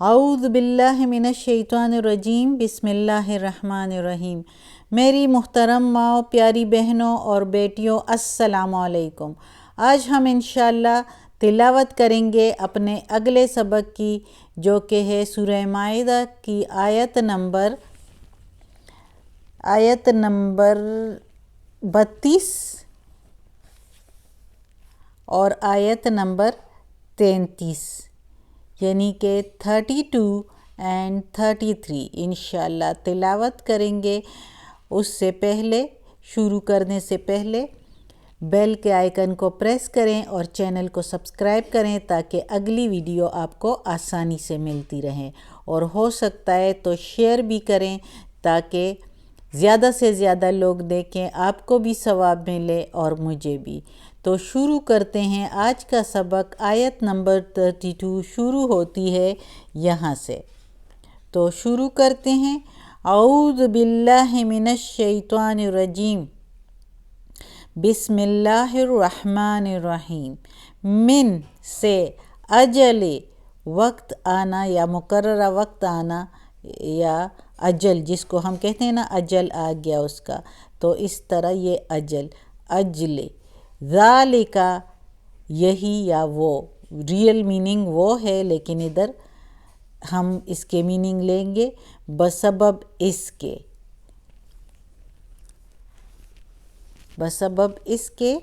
اعوذ باللہ من الشیطان الرجیم، بسم اللہ الرحمن الرحیم۔ میری محترم ماؤں، پیاری بہنوں اور بیٹیوں، السلام علیکم۔ آج ہم انشاءاللہ تلاوت کریں گے اپنے اگلے سبق کی، جو کہ ہے سورہ مائدہ کی آیت نمبر 32 اور آیت نمبر 33، یعنی کہ 32 اینڈ 33 انشاءاللہ تلاوت کریں گے۔ اس سے پہلے، شروع کرنے سے پہلے بیل کے آئیکن کو پریس کریں اور چینل کو سبسکرائب کریں تاکہ اگلی ویڈیو آپ کو آسانی سے ملتی رہیں، اور ہو سکتا ہے تو شیئر بھی کریں تاکہ زیادہ سے زیادہ لوگ دیکھیں، آپ کو بھی ثواب ملے اور مجھے بھی۔ تو شروع کرتے ہیں آج کا سبق۔ آیت نمبر 32 شروع ہوتی ہے یہاں سے، تو شروع کرتے ہیں۔ اعوذ باللہ من الشیطان الرجیم، بسم اللہ الرحمن الرحیم۔ من سے، اجل وقت آنا یا مقررہ وقت آنا، یا اجل جس کو ہم کہتے ہیں نا اجل آ گیا اس کا، تو اس طرح یہ اجل، اجل، ذالک یہی یا وہ، ریئل میننگ وہ ہے لیکن ادھر ہم اس کے میننگ لیں گے بسبب اس کے، بسبب اس کے،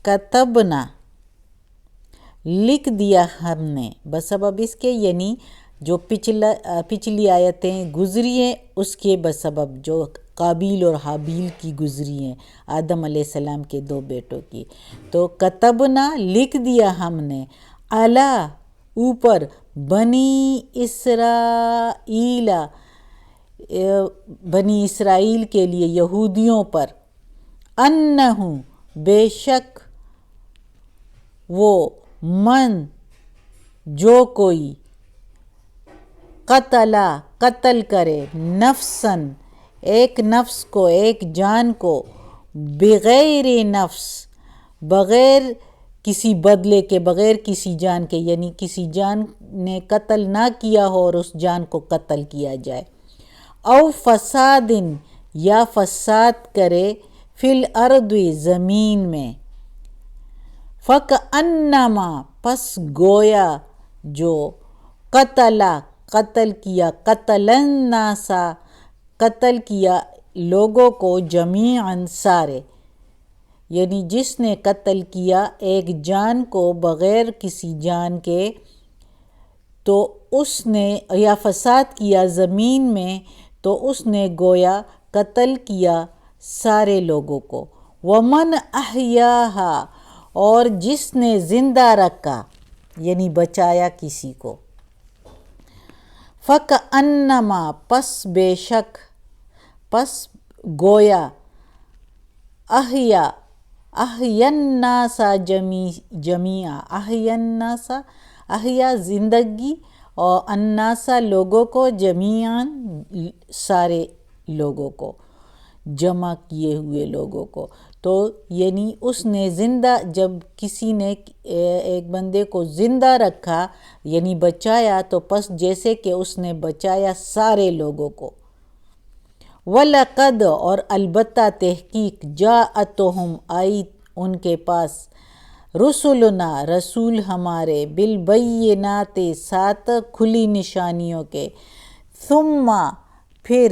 کتبنا لکھ دیا ہم نے، بسبب اس کے یعنی جو پچھلی آیتیں گزری ہیں اس کے بسبب، جو قابیل اور حابیل کی گزری ہیں، آدم علیہ السلام کے دو بیٹوں کی۔ تو کتبنا لکھ دیا ہم نے، علی اوپر، بنی اسرائیل بنی اسرائیل کے لیے، یہودیوں پر، انہو بے شک وہ، من جو کوئی، قتل کرے، نفسن ایک نفس کو، ایک جان کو، بغیر نفس بغیر کسی بدلے کے، بغیر کسی جان کے، یعنی کسی جان نے قتل نہ کیا ہو اور اس جان کو قتل کیا جائے، او فساد یا فساد کرے، فی الارض زمین میں، فکأنما پس گویا جو، قتل کیا، قتل الناس قتل کیا لوگوں کو، جمیعاً سارے، یعنی جس نے قتل کیا ایک جان کو بغیر کسی جان کے، تو اس نے، یا فساد کیا زمین میں، تو اس نے گویا قتل کیا سارے لوگوں کو، ومن احیاہا اور جس نے زندہ رکھا یعنی بچایا کسی کو، فکأنما پس بے شک، پس گویا، احیا الناس جمیعا، احیا الناس احیا زندگی، اور الناس لوگوں کو، جمیعاً سارے لوگوں کو، جمع کیے ہوئے لوگوں کو۔ تو یعنی اس نے زندہ، جب کسی نے ایک بندے کو زندہ رکھا یعنی بچایا، تو پس جیسے کہ اس نے بچایا سارے لوگوں کو، وَلَقَدْ اور البتہ تحقیق، جاءتہم آئی ان کے پاس، رسلنا رسول ہمارے، بالبینات ساتھ کھلی نشانیوں کے، ثم پھر،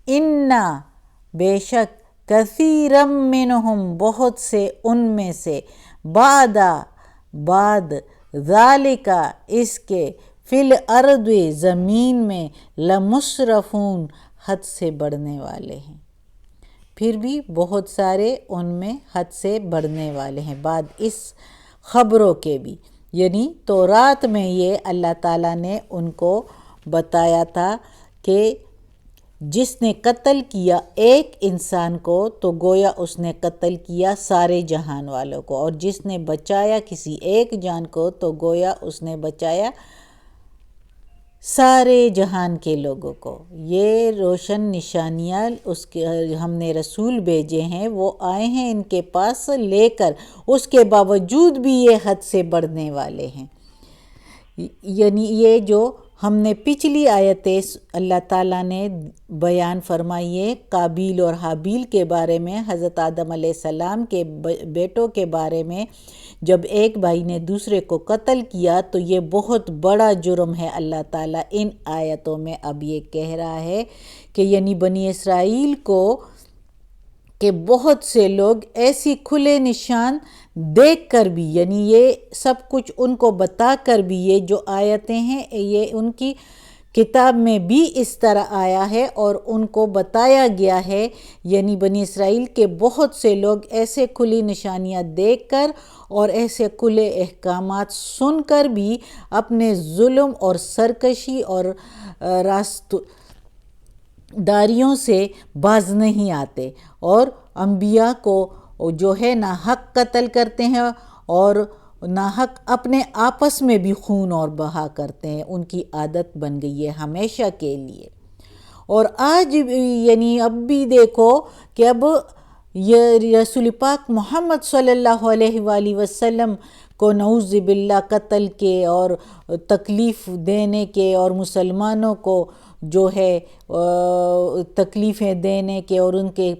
انا بے شک، کثیرم منہم بہت سے ان میں سے، بعد ذالک اس کے، فی الارض زمین میں، لمسرفون حد سے بڑھنے والے ہیں، پھر بھی بہت سارے ان میں حد سے بڑھنے والے ہیں، بعد اس خبروں کے بھی، یعنی تورات میں یہ اللہ تعالیٰ نے ان کو بتایا تھا کہ جس نے قتل کیا ایک انسان کو تو گویا اس نے قتل کیا سارے جہان والوں کو، اور جس نے بچایا کسی ایک جان کو تو گویا اس نے بچایا سارے جہان کے لوگوں کو یہ روشن نشانیاں اس کے ہم نے رسول بھیجے ہیں، وہ آئے ہیں ان کے پاس لے کر، اس کے باوجود بھی یہ حد سے بڑھنے والے ہیں۔ یعنی یہ جو ہم نے پچھلی آیتیں اللہ تعالیٰ نے بیان فرمائی ہے قابیل اور حابیل کے بارے میں، حضرت آدم علیہ السلام کے بیٹوں کے بارے میں، جب ایک بھائی نے دوسرے کو قتل کیا تو یہ بہت بڑا جرم ہے۔ اللہ تعالیٰ ان آیتوں میں اب یہ کہہ رہا ہے کہ یعنی بنی اسرائیل کو کہ بہت سے لوگ ایسی کھلے نشان دیکھ کر بھی، یعنی یہ سب کچھ ان کو بتا کر بھی، یہ جو آیتیں ہیں یہ ان کی کتاب میں بھی اس طرح آیا ہے اور ان کو بتایا گیا ہے، یعنی بنی اسرائیل کے بہت سے لوگ ایسے کھلی نشانیاں دیکھ کر اور ایسے کھلے احکامات سن کر بھی اپنے ظلم اور سرکشی اور داریوں سے باز نہیں آتے، اور انبیاء کو جو ہے ناحق قتل کرتے ہیں اور ناحق اپنے آپس میں بھی خون اور بہا کرتے ہیں، ان کی عادت بن گئی ہے ہمیشہ کے لیے۔ اور آج یعنی اب بھی دیکھو کہ اب یہ رسول پاک محمد صلی اللہ علیہ وآلہ وسلم کو نعوذ باللہ قتل کے اور تکلیف دینے کے اور مسلمانوں کو جو ہے تکلیفیں دینے کے اور ان کے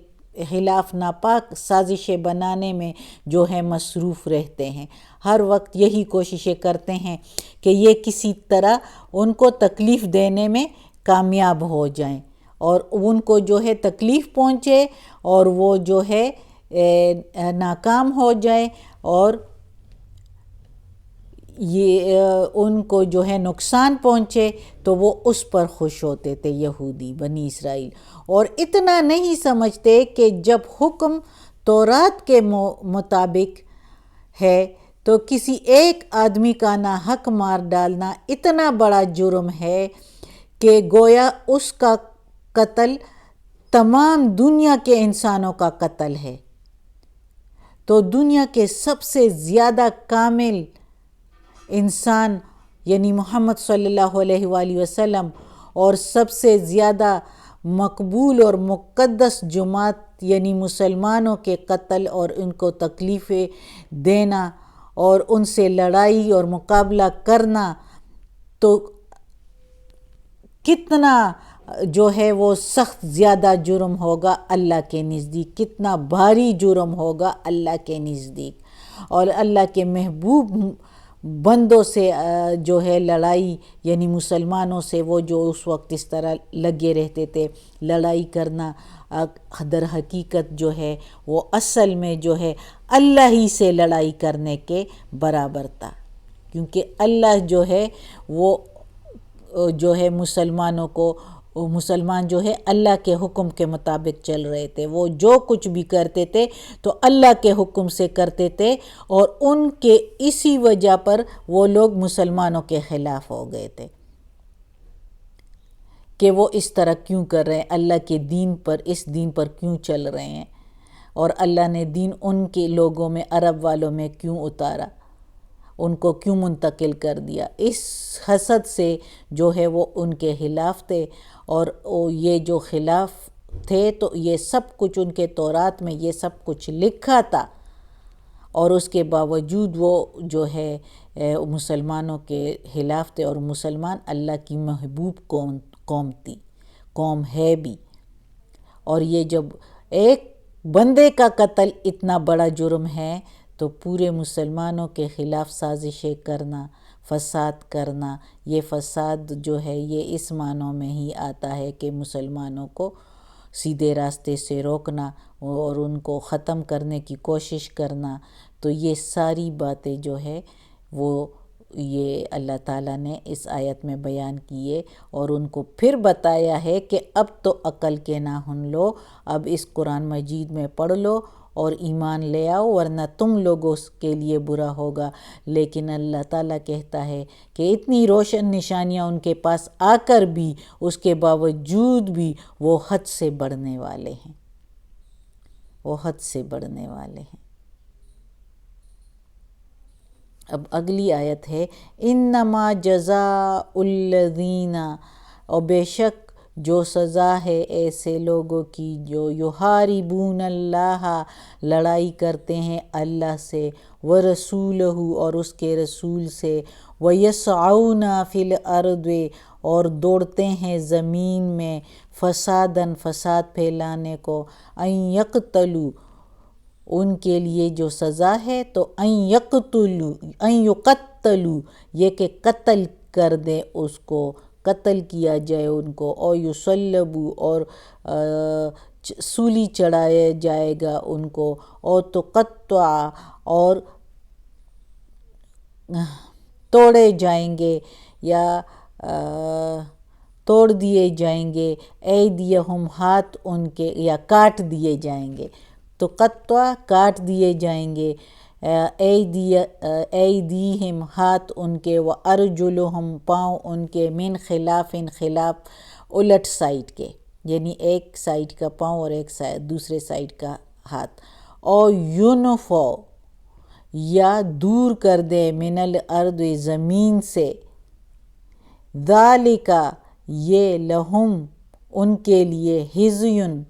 خلاف ناپاک سازشیں بنانے میں جو ہے مصروف رہتے ہیں، ہر وقت یہی کوششیں کرتے ہیں کہ یہ کسی طرح ان کو تکلیف دینے میں کامیاب ہو جائیں اور ان کو جو ہے تکلیف پہنچے اور وہ جو ہے ناکام ہو جائے اور یہ ان کو جو ہے نقصان پہنچے تو وہ اس پر خوش ہوتے تھے یہودی بنی اسرائیل، اور اتنا نہیں سمجھتے کہ جب حکم تورات کے مطابق ہے تو کسی ایک آدمی کا ناحق مار ڈالنا اتنا بڑا جرم ہے کہ گویا اس کا قتل تمام دنیا کے انسانوں کا قتل ہے۔ تو دنیا کے سب سے زیادہ کامل انسان یعنی محمد صلی اللہ علیہ وآلہ وسلم اور سب سے زیادہ مقبول اور مقدس جماعت یعنی مسلمانوں کے قتل اور ان کو تکلیفیں دینا اور ان سے لڑائی اور مقابلہ کرنا تو کتنا جو ہے وہ سخت زیادہ جرم ہوگا اللہ کے نزدیک، کتنا بھاری جرم ہوگا اللہ کے نزدیک۔ اور اللہ کے محبوب بندوں سے جو ہے لڑائی یعنی مسلمانوں سے وہ جو اس وقت اس طرح لگے رہتے تھے لڑائی کرنا، در حقیقت جو ہے وہ اصل میں جو ہے اللہ ہی سے لڑائی کرنے کے برابر تھا، کیونکہ اللہ جو ہے وہ جو ہے مسلمان جو ہے اللہ کے حکم کے مطابق چل رہے تھے، وہ جو کچھ بھی کرتے تھے تو اللہ کے حکم سے کرتے تھے، اور ان کے اسی وجہ پر وہ لوگ مسلمانوں کے خلاف ہو گئے تھے کہ وہ اس طرح کیوں کر رہے ہیں، اللہ کے دین پر اس دین پر کیوں چل رہے ہیں، اور اللہ نے دین ان کے لوگوں میں عرب والوں میں کیوں اتارا، ان کو کیوں منتقل کر دیا۔ اس حسد سے جو ہے وہ ان کے خلاف تھے، اور یہ جو خلاف تھے تو یہ سب کچھ ان کے تورات میں یہ سب کچھ لکھا تھا، اور اس کے باوجود وہ جو ہے مسلمانوں کے خلاف تھے، اور مسلمان اللہ کی محبوب قوم ہے بھی۔ اور یہ جب ایک بندے کا قتل اتنا بڑا جرم ہے تو پورے مسلمانوں کے خلاف سازشیں کرنا، فساد کرنا، یہ فساد جو ہے یہ اس معنوں میں ہی آتا ہے کہ مسلمانوں کو سیدھے راستے سے روکنا اور ان کو ختم کرنے کی کوشش کرنا، تو یہ ساری باتیں جو ہے وہ یہ اللہ تعالیٰ نے اس آیت میں بیان کیے، اور ان کو پھر بتایا ہے کہ اب تو عقل کے ناخن لو، اب اس قرآن مجید میں پڑھ لو اور ایمان لے آؤ، ورنہ تم لوگوں کے لیے برا ہوگا۔ لیکن اللہ تعالیٰ کہتا ہے کہ اتنی روشن نشانیاں ان کے پاس آ کر بھی اس کے باوجود بھی وہ حد سے بڑھنے والے ہیں، وہ حد سے بڑھنے والے ہیں۔ اب اگلی آیت ہے انما جزاء الذین، اور بے شک جو سزا ہے ایسے لوگوں کی جو یحاربون اللہ، لڑائی کرتے ہیں اللہ سے، ورسولہ، اور اس کے رسول سے، ویسعون فی الارض، اور دوڑتے ہیں زمین میں، فساداً، فساد پھیلانے کو، ان یقتلوا، ان کے لیے جو سزا ہے تو ان یقتلوا، یہ کہ قتل کر دیں اس کو، قتل کیا جائے ان کو، او یصلبوا، اور سولی چڑھایا جائے گا ان کو، او تقطع، اور توڑے جائیں گے یا توڑ دیے جائیں گے، ایدیہم، ہاتھ ان کے، یا کاٹ دیے جائیں گے، تو قطع کاٹ دیے جائیں گے، ایدیہم، ہاتھ ان کے، وارجلہم، پاؤں ان کے، من خلاف، خلاف، الٹ سائڈ کے، یعنی ایک سائڈ کا پاؤں اور ایک دوسرے سائڈ کا ہاتھ، او یونفو، یا دور کر دے، من الارض، زمین سے، ذالک، یہ، لہم، ان کے لیے، خزیٌ،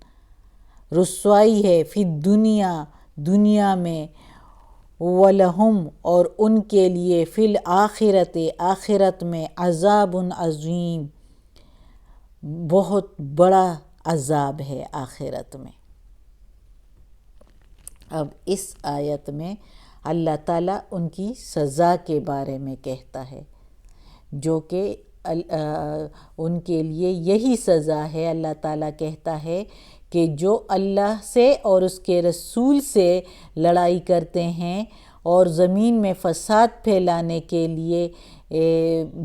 رسوائی ہے، فی الدنیا، دنیا میں، وَلَهُمْ، اور ان کے لیے، فی الآخرۃ، آخرت میں، عذاب عظیم، بہت بڑا عذاب ہے آخرت میں۔ اب اس آیت میں اللہ تعالیٰ ان کی سزا کے بارے میں کہتا ہے، جو کہ ان کے لیے یہی سزا ہے۔ اللہ تعالیٰ کہتا ہے کہ جو اللہ سے اور اس کے رسول سے لڑائی کرتے ہیں اور زمین میں فساد پھیلانے کے لیے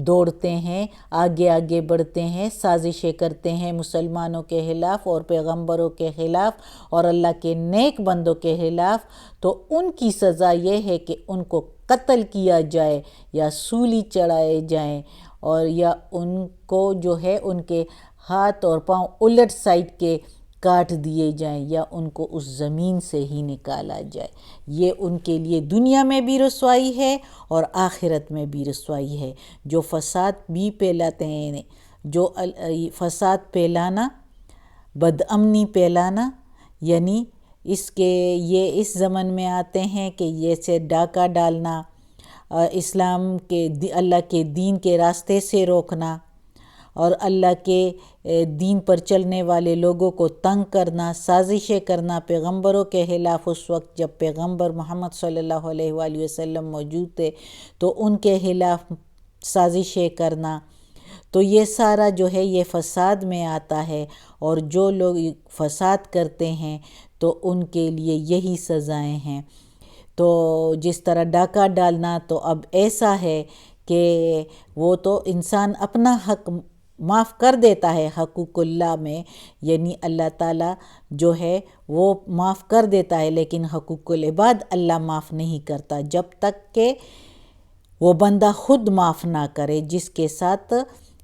دوڑتے ہیں، آگے آگے بڑھتے ہیں، سازشیں کرتے ہیں مسلمانوں کے خلاف اور پیغمبروں کے خلاف اور اللہ کے نیک بندوں کے خلاف، تو ان کی سزا یہ ہے کہ ان کو قتل کیا جائے یا سولی چڑھائے جائیں، اور یا ان کو جو ہے ان کے ہاتھ اور پاؤں الٹ سائڈ کے کاٹ دیے جائیں، یا ان کو اس زمین سے ہی نکالا جائے۔ یہ ان کے لیے دنیا میں بھی رسوائی ہے اور آخرت میں بھی رسوائی ہے۔ جو فساد بھی پھیلاتے ہیں، جو فساد پھیلانا، بدامنی پھیلانا، یعنی یہ اس ضمن میں آتے ہیں کہ جیسے ڈاکہ ڈالنا، اسلام کے، اللہ کے دین کے راستے سے روکنا، اور اللہ کے دین پر چلنے والے لوگوں کو تنگ کرنا، سازشیں کرنا پیغمبروں کے خلاف۔ اس وقت جب پیغمبر محمد صلی اللہ علیہ وآلہ وسلم موجود تھے تو ان کے خلاف سازشیں کرنا، تو یہ سارا جو ہے یہ فساد میں آتا ہے، اور جو لوگ فساد کرتے ہیں تو ان کے لیے یہی سزائیں ہیں۔ تو جس طرح ڈاکہ ڈالنا، تو اب ایسا ہے کہ وہ تو انسان اپنا حق معاف کر دیتا ہے حقوق اللہ میں، یعنی اللہ تعالیٰ جو ہے وہ معاف کر دیتا ہے، لیکن حقوق العباد اللہ معاف نہیں کرتا جب تک کہ وہ بندہ خود معاف نہ کرے، جس کے ساتھ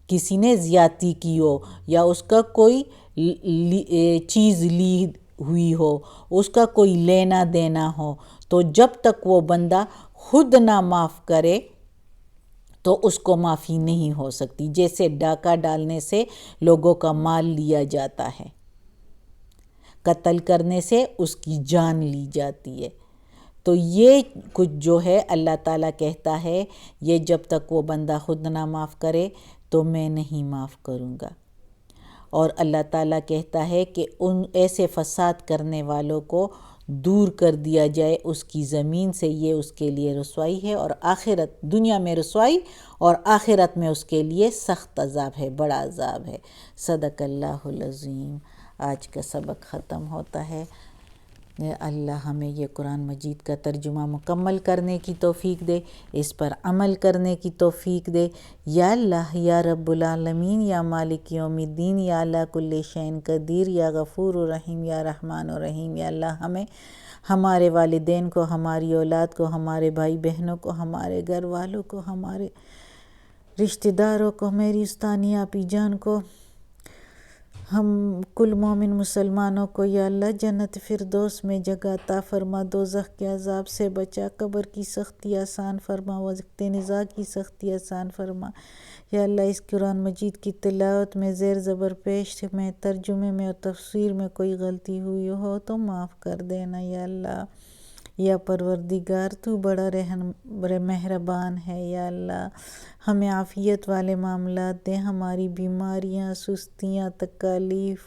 کسی نے زیادتی کی ہو، یا اس کا کوئی چیز لی ہوئی ہو، اس کا کوئی لینا دینا ہو، تو جب تک وہ بندہ خود نہ معاف کرے تو اس کو معافی نہیں ہو سکتی۔ جیسے ڈاکہ ڈالنے سے لوگوں کا مال لیا جاتا ہے، قتل کرنے سے اس کی جان لی جاتی ہے، تو یہ کچھ جو ہے اللہ تعالیٰ کہتا ہے یہ جب تک وہ بندہ خود نہ معاف کرے تو میں نہیں معاف کروں گا۔ اور اللہ تعالیٰ کہتا ہے کہ ان ایسے فساد کرنے والوں کو دور کر دیا جائے اس کی زمین سے، یہ اس کے لیے رسوائی ہے، اور آخرت، دنیا میں رسوائی اور آخرت میں اس کے لیے سخت عذاب ہے، بڑا عذاب ہے۔ صدق اللہ العظیم۔ آج کا سبق ختم ہوتا ہے۔ اللہ ہمیں یہ قرآن مجید کا ترجمہ مکمل کرنے کی توفیق دے، اس پر عمل کرنے کی توفیق دے۔ یا اللہ، یا رب العالمین، یا مالک یوم الدین، یا اللہ کل شین قدیر، یا غفور الرحیم، یا رحمان الرحیم، یا اللہ ہمیں، ہمارے والدین کو، ہماری اولاد کو، ہمارے بھائی بہنوں کو، ہمارے گھر والوں کو، ہمارے رشتہ داروں کو، میری استانیہ اپی جان کو، ہم کل مومن مسلمانوں کو یا اللہ جنت فردوس میں جگہ عطا فرما، دوزخ کے عذاب سے بچا، قبر کی سختی آسان فرما، وقت نزاع کی سختی آسان فرما۔ یا اللہ اس قرآن مجید کی تلاوت میں، زیر زبر پیش میں، ترجمے میں اور تفسیر میں کوئی غلطی ہوئی ہو تو معاف کر دینا یا اللہ۔ یا پروردگار تو بڑا مہربان ہے یا اللہ، ہمیں عافیت والے معاملات دے، ہماری بیماریاں، سستیاں، تکالیف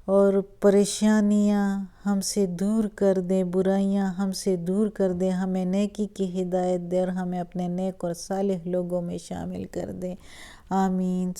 اور پریشانیاں ہم سے دور کر دے، برائیاں ہم سے دور کر دے، ہمیں نیکی کی ہدایت دے اور ہمیں اپنے نیک اور صالح لوگوں میں شامل کر دے، آمین۔